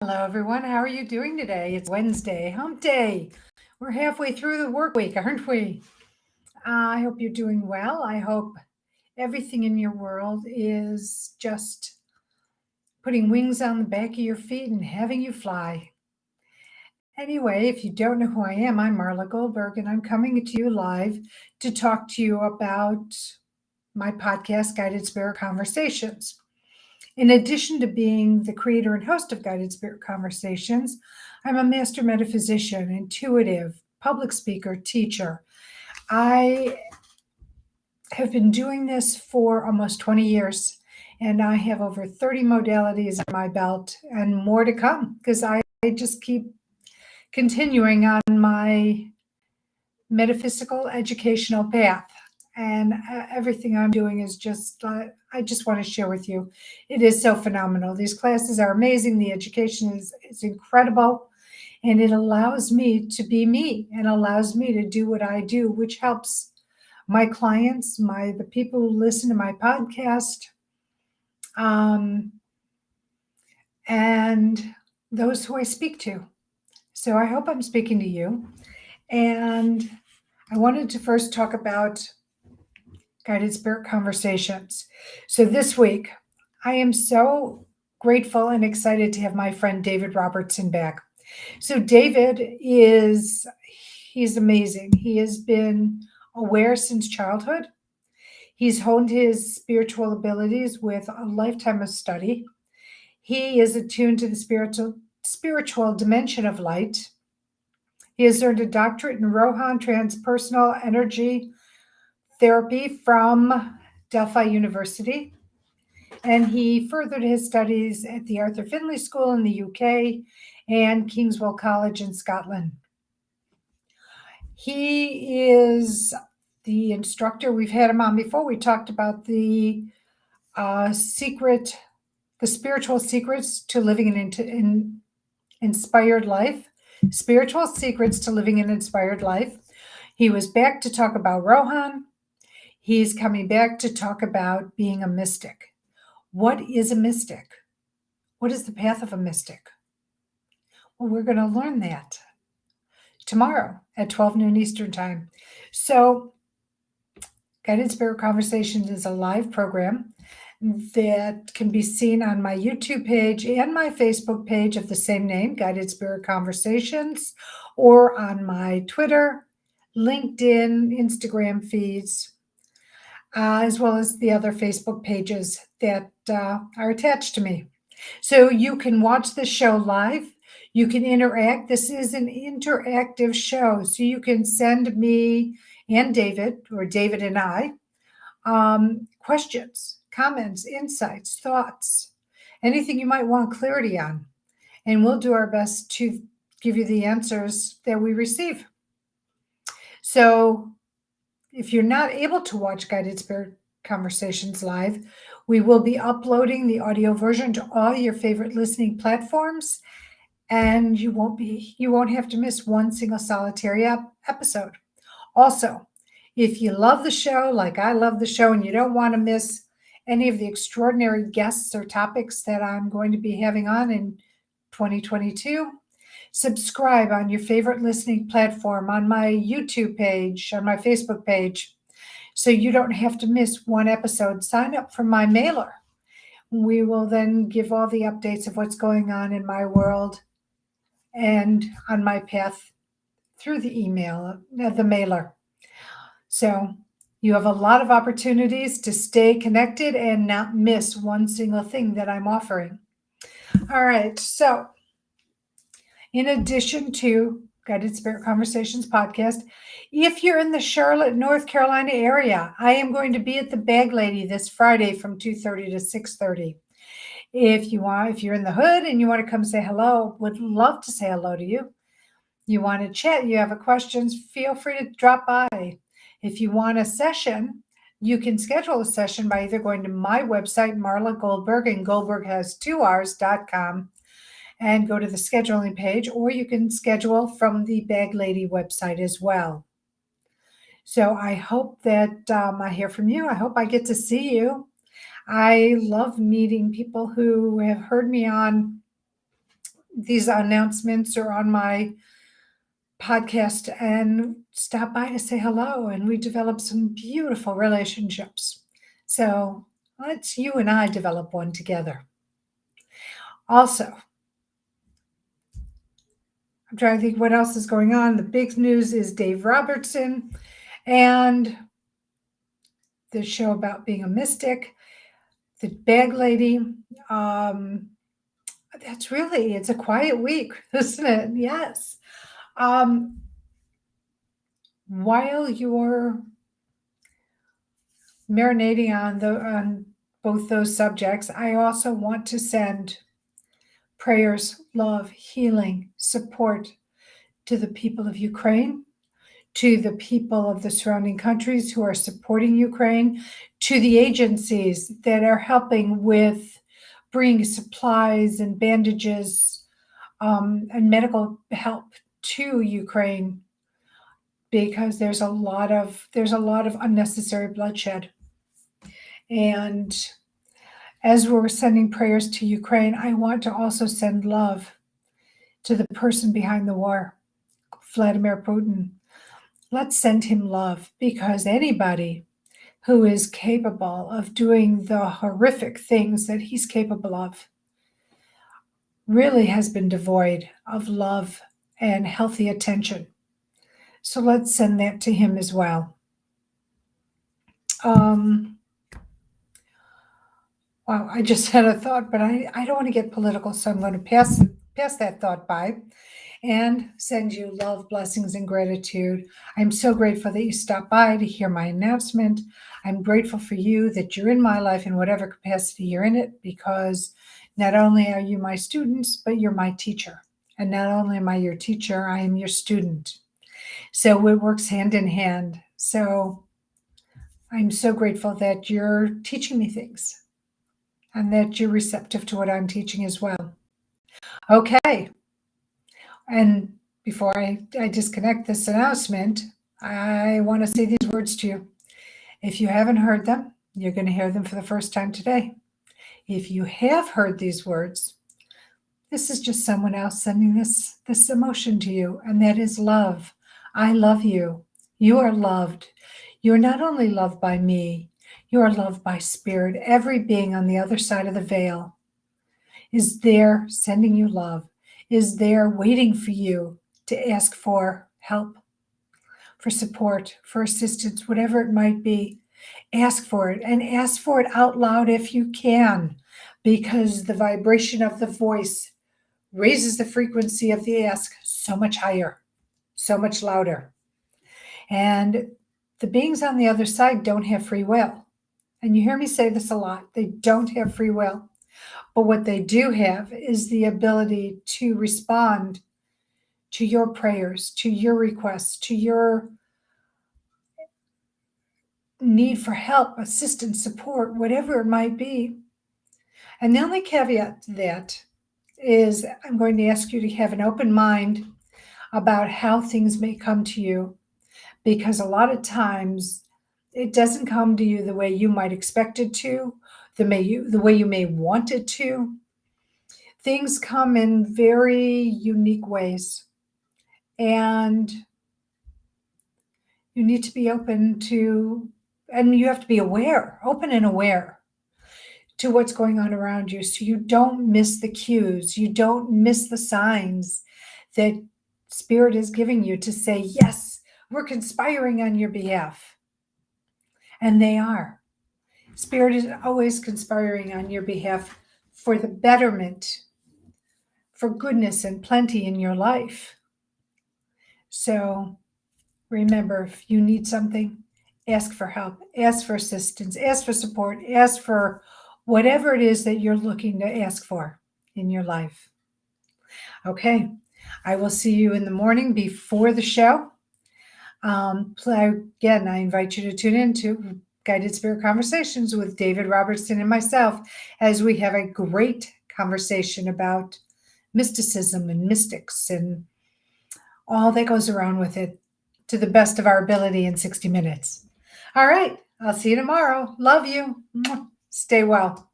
Hello, everyone. How are you doing today? It's Wednesday, hump day. We're halfway through the work week, aren't we? I hope you're doing well. I hope everything in your world is just putting wings on the back of your feet and having you fly. Anyway, if you don't know who I am, I'm Marla Goldberg, and I'm coming to you live to talk to you about my podcast, Guided Spirit Conversations. In addition to being the creator and host of Guided Spirit Conversations, I'm a master metaphysician, intuitive, public speaker, teacher. I have been doing this for almost 20 years, and I have over 30 modalities in my belt and more to come because I just keep continuing on my metaphysical educational path. And everything I'm doing is just, I just want to share with you. It is so phenomenal. These classes are amazing. The education is incredible. And it allows me to be me and allows me to do what I do, which helps my clients, the people who listen to my podcast, um, and those who I speak to. So I hope I'm speaking to you. And I wanted to first talk about Guided Spirit Conversations. So this week, I am so grateful and excited to have my friend David Robertson back. So he's amazing. He has been aware since childhood. He's honed his spiritual abilities with a lifetime of study. He is attuned to the spiritual dimension of light. He has earned a doctorate in Rohan transpersonal energy therapy from Delphi University, and he furthered his studies at the Arthur Findlay School in the UK and Kingswell College in Scotland. He is the instructor. We've had him on before. We talked about the spiritual secrets to living an inspired life. Spiritual secrets to living an inspired life. He was back to talk about Rohan. He's coming back to talk about being a mystic. What is a mystic? What is the path of a mystic? Well, we're going to learn that tomorrow at 12 noon Eastern Time. So, Guided Spirit Conversations is a live program that can be seen on my YouTube page and my Facebook page of the same name, Guided Spirit Conversations, or on my Twitter, LinkedIn, Instagram feeds, as well as the other Facebook pages that are attached to me. So you can watch the show live. You can interact. This is an interactive show. So you can send me and David, or David and I, questions, comments, insights, thoughts, anything you might want clarity on. And we'll do our best to give you the answers that we receive. So if you're not able to watch Guided Spirit Conversations live, we will be uploading the audio version to all your favorite listening platforms, and you won't have to miss one single solitary episode. Also, if you love the show like I love the show and you don't want to miss any of the extraordinary guests or topics that I'm going to be having on in 2022, subscribe on your favorite listening platform, on my YouTube page, on my Facebook page, so you don't have to miss one episode. Sign up for my mailer. We will then give all the updates of what's going on in my world and on my path through the email, the mailer. So you have a lot of opportunities to stay connected and not miss one single thing that I'm offering. All right, so in addition to Guided Spirit Conversations podcast, if you're in the Charlotte, North Carolina area, I am going to be at the Bag Lady this Friday from 2:30 to 6:30. If you're in the hood and you want to come say hello, would love to say hello to you. You want to chat, you have a questions, feel free to drop by. If you want a session, you can schedule a session by either going to my website, Marla Goldberg, and Goldberg has 2Rs.com, and go to the scheduling page, or you can schedule from the Bag Lady website as well. So I hope that I hear from you. I hope I get to see you. I love meeting people who have heard me on these announcements or on my podcast and stop by to say hello. And we develop some beautiful relationships. So let's you and I develop one together. Also, I'm trying to think what else is going on. The big news is Dave Robertson and the show about being a mystic, the bag lady. It's a quiet week, isn't it? Yes. While you're marinating on both those subjects, I also want to send prayers, love, healing, support to the people of Ukraine, to the people of the surrounding countries who are supporting Ukraine, to the agencies that are helping with bringing supplies and bandages and medical help to Ukraine, because there's a lot of unnecessary bloodshed. And as we're sending prayers to Ukraine, I want to also send love to the person behind the war, Vladimir Putin. Let's send him love, because anybody who is capable of doing the horrific things that he's capable of really has been devoid of love and healthy attention. So let's send that to him as well. Wow, I just had a thought, but I don't want to get political, so I'm going to pass that thought by and send you love, blessings, and gratitude. I'm so grateful that you stopped by to hear my announcement. I'm grateful for you that you're in my life in whatever capacity you're in it, because not only are you my students, but you're my teacher. And not only am I your teacher, I am your student. So it works hand in hand. So I'm so grateful that you're teaching me things and that you're receptive to what I'm teaching as well. Okay. And before I disconnect this announcement, I want to say these words to you. If you haven't heard them, you're going to hear them for the first time today. If you have heard these words, this is just someone else sending this emotion to you, and that is love. I love you. You are loved. You're not only loved by me, you are loved by spirit. Every being on the other side of the veil is there sending you love, is there waiting for you to ask for help, for support, for assistance, whatever it might be. Ask for it, and ask for it out loud if you can, because the vibration of the voice raises the frequency of the ask so much higher, so much louder. And the beings on the other side don't have free will. And you hear me say this a lot. They don't have free will. But what they do have is the ability to respond to your prayers, to your requests, to your need for help, assistance, support, whatever it might be. And the only caveat to that is I'm going to ask you to have an open mind about how things may come to you, because a lot of times it doesn't come to you the way you might expect it to, the way you may want it to. Things come in very unique ways, and you need to be open to, and you have to be aware, open and aware to what's going on around you, so you don't miss the cues, you don't miss the signs that Spirit is giving you to say, yes, we're conspiring on your behalf. And they are. Spirit is always conspiring on your behalf for the betterment, for goodness and plenty in your life. So remember, if you need something, ask for help, ask for assistance, ask for support, ask for whatever it is that you're looking to ask for in your life. Okay, I will see you in the morning before the show. Again, I invite you to tune in to Guided Spirit Conversations with David Robertson and myself, as we have a great conversation about mysticism and mystics and all that goes around with it, to the best of our ability in 60 minutes. All right, I'll see you tomorrow. Love you. Stay well.